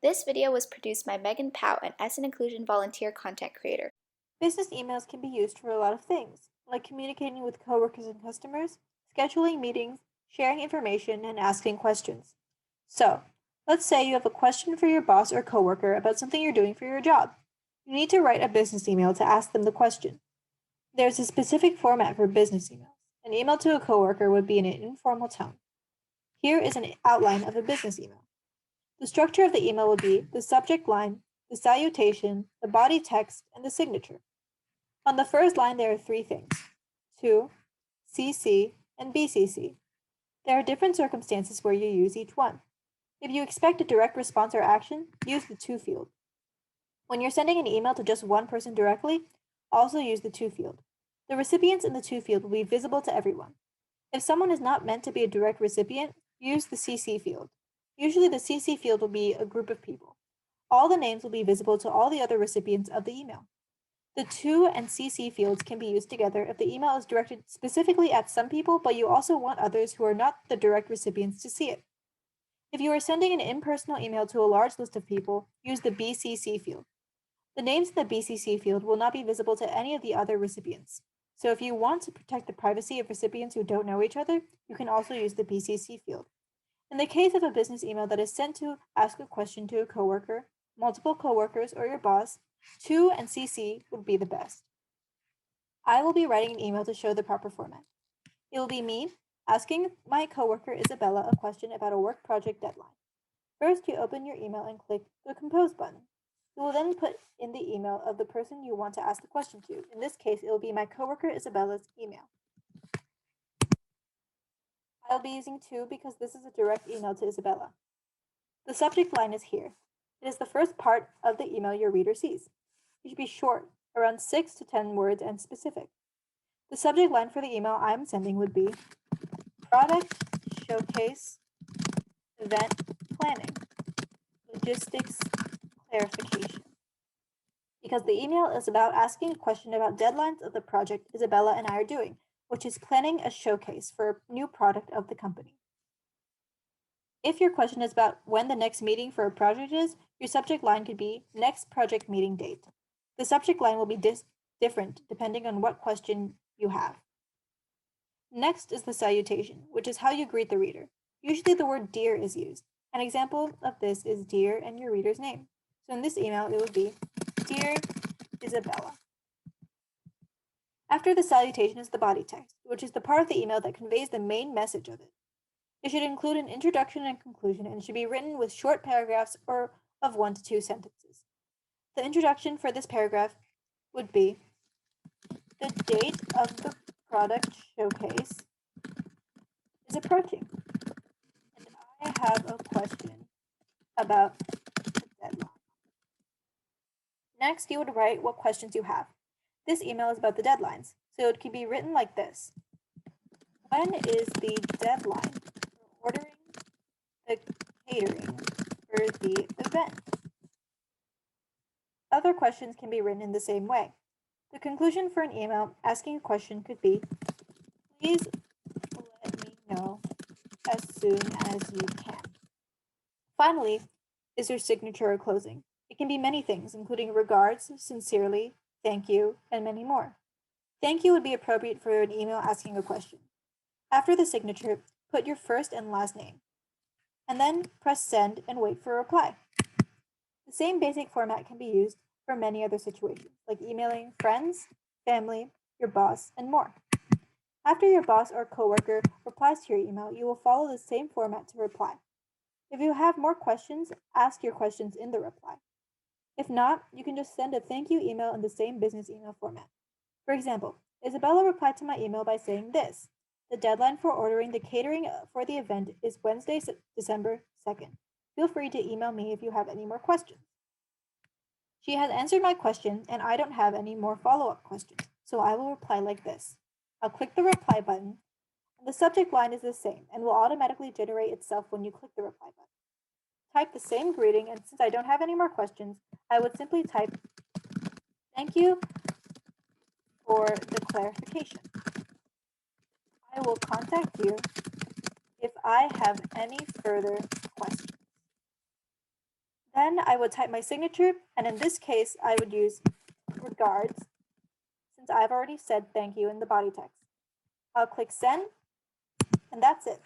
This video was produced by Megan Powell, an S and Inclusion volunteer content creator. Business emails can be used for a lot of things, like communicating with coworkers and customers, scheduling meetings, sharing information, and asking questions. So, let's say you have a question for your boss or coworker about something you're doing for your job. You need to write a business email to ask them the question. There's a specific format for business emails. An email to a coworker would be in an informal tone. Here is an outline of a business email. The structure of the email will be the subject line, the salutation, the body text, and the signature. On the first line, there are three things: to, CC, and BCC. There are different circumstances where you use each one. If you expect a direct response or action, use the to field. When you're sending an email to just one person directly, also use the to field. The recipients in the to field will be visible to everyone. If someone is not meant to be a direct recipient, use the CC field. Usually the CC field will be a group of people. All the names will be visible to all the other recipients of the email. The to and CC fields can be used together if the email is directed specifically at some people, but you also want others who are not the direct recipients to see it. If you are sending an impersonal email to a large list of people, use the BCC field. The names in the BCC field will not be visible to any of the other recipients. So if you want to protect the privacy of recipients who don't know each other, you can also use the BCC field. In the case of a business email that is sent to ask a question to a coworker, multiple coworkers, or your boss, to and CC would be the best. I will be writing an email to show the proper format. It will be me asking my coworker Isabella a question about a work project deadline. First, you open your email and click the Compose button. You will then put in the email of the person you want to ask the question to. In this case, it will be my coworker Isabella's email. I'll be using to because this is a direct email to Isabella. The subject line is here. It is the first part of the email your reader sees. It should be short, around 6 to 10 words, and specific. The subject line for the email I'm sending would be Product Showcase Event Planning Logistics Clarification. Because the email is about asking a question about deadlines of the project Isabella and I are doing, which is planning a showcase for a new product of the company. If your question is about when the next meeting for a project is, your subject line could be next project meeting date. The subject line will be different depending on what question you have. Next is the salutation, which is how you greet the reader. Usually the word dear is used. An example of this is dear and your reader's name. So in this email, it would be Dear Isabella. After the salutation is the body text, which is the part of the email that conveys the main message of it. It should include an introduction and conclusion and should be written with short paragraphs or of 1 to 2 sentences. The introduction for this paragraph would be the date of the product showcase is approaching, and I have a question about the deadline. Next, you would write what questions you have. This email is about the deadlines, so it could be written like this. When is the deadline for ordering the catering for the event? Other questions can be written in the same way. The conclusion for an email asking a question could be, please let me know as soon as you can. Finally, is your signature or closing. It can be many things, including regards, sincerely, thank you, and many more. Thank you would be appropriate for an email asking a question. After the signature, put your first and last name, and then press send and wait for a reply. The same basic format can be used for many other situations, like emailing friends, family, your boss, and more. After your boss or coworker replies to your email, you will follow the same format to reply. If you have more questions, ask your questions in the reply. If not, you can just send a thank you email in the same business email format. For example, Isabella replied to my email by saying this: the deadline for ordering the catering for the event is Wednesday, December 2nd. Feel free to email me if you have any more questions. She has answered my question, and I don't have any more follow-up questions, so I will reply like this. I'll click the reply button, and the subject line is the same and will automatically generate itself when you click the reply button. Type the same greeting, and since I don't have any more questions, I would simply type, thank you for the clarification. I will contact you if I have any further questions. Then I would type my signature, and in this case, I would use regards, since I've already said thank you in the body text. I'll click send, and that's it.